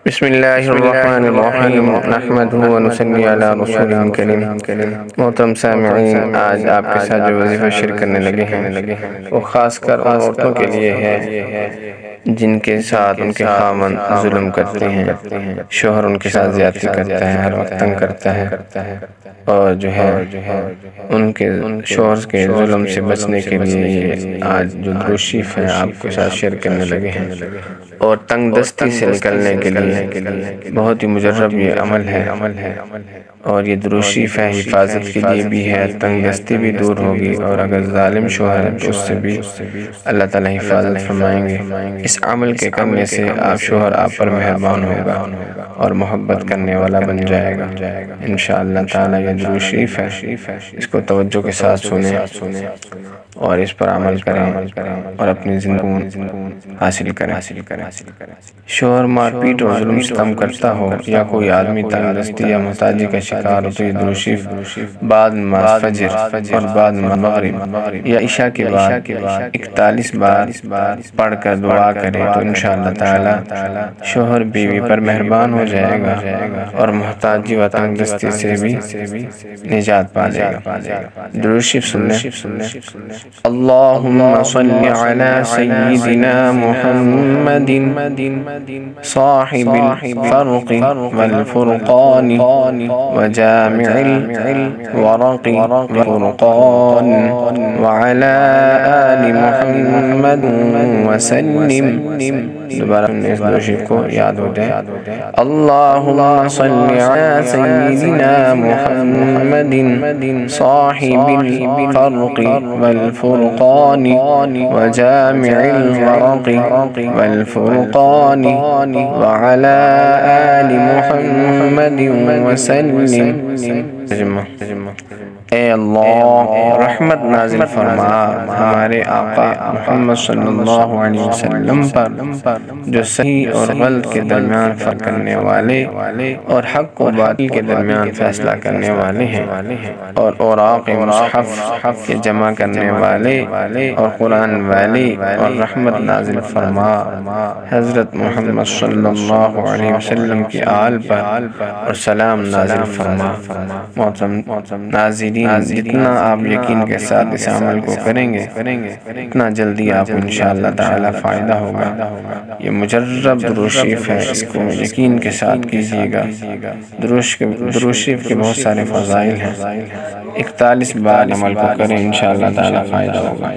بسم اللہ الرحمن الرحیم نحمدہ و نصلی علی رسولہ الکریم۔ محترم سامعین، آج آپ کے ساتھ جو وظیفہ شیئر کرنے لگے ہیں وہ خاص کر ان عورتوں کے لیے ہے جن کے ساتھ ان کے خاوند ظلم کرتے ہیں، شوہر ان کے ساتھ زیادتی کرتا ہے، ہر وقت تنگ کرتا ہے، اور جو ہے ان کے شوہر کے ظلم سے بچنے کے لیے آج جو درود شریف ہے آپ کے ساتھ شیئر کرنے لگے ہیں، اور تنگ دستی سے نکلنے کے لیے بہت ہی مجرب یہ عمل ہے، اور یہ درود شریف ہے حفاظت کے لیے بھی ہے، تنگ دستی بھی دور ہوگی، اور اگر ظالم شوہر ہے تو اس سے بھی اللہ تعالیٰ حفاظت فرمائیں گے۔ اس عمل کے کرنے سے شوہر آپ پر مہربان ہوگا اور محبت کرنے والا بن جائے گا انشاءاللہ تعالیٰ۔ یہ درود شریف ہے، اس کو توجہ کے ساتھ سنیں اور اس پر عمل کریں اور اپنی زندگی حاصل کریں۔ شوہر مار پیٹ اور ظلم ستم کرتا ہو یا کوئی آدمی تنگ دستی یا محتاجی کا شکار ہو تو یہ درود شریف بعد نماز فجر اور بعد مغرب یا عشاء کے بعد 41 بار پڑھ کر دعا کرے تو انشاءاللہ تعالی شوہر بیوی پر مہربان ہو جائے گا اور محتاجی و تنگ دستی سے بھی نجات پا لے گا۔ درود شریف سن لیں۔ اللہم صلی علی سیدنا محمد صاحب الفرق والفرقان وجامع الورق والفرقان وعلى آل محمد وسلم۔ دوبارہ اس درود شریف کو یاد ہو جائے۔ اللہم صلی علی سیدنا محمد صاحب الفرق والفرقان وجامع الورق والفرقان وعلى آل محمد وسلم۔ اے اللہ رحمت نازل فرما ہمارے آقا محمد صلی اللہ علیہ وسلم پر جو صحیح اور غلط کے درمیان فرق کرنے والے اور حق و باطل کے درمیان فیصلہ کرنے والے ہیں، اور اوراق مصحف کے جمع کرنے والے اور قرآن والے، اور رحمت نازل فرما حضرت محمد صلی اللہ علیہ وسلم کی آل پر اور سلام نازل فرما۔ محترم ناظرین، جتنا آپ یقین کے ساتھ اس عمل کو کریں گے اتنا جلدی آپ کو انشاءاللہ تعالی فائدہ ہوگا۔ یہ مجرب درود شریف ہے، اس کو یقین کے ساتھ کیجئے گا۔ درود شریف کے بہت سارے فضائل ہیں، 41 بار عمل کو کریں انشاءاللہ تعالی فائدہ ہوگا۔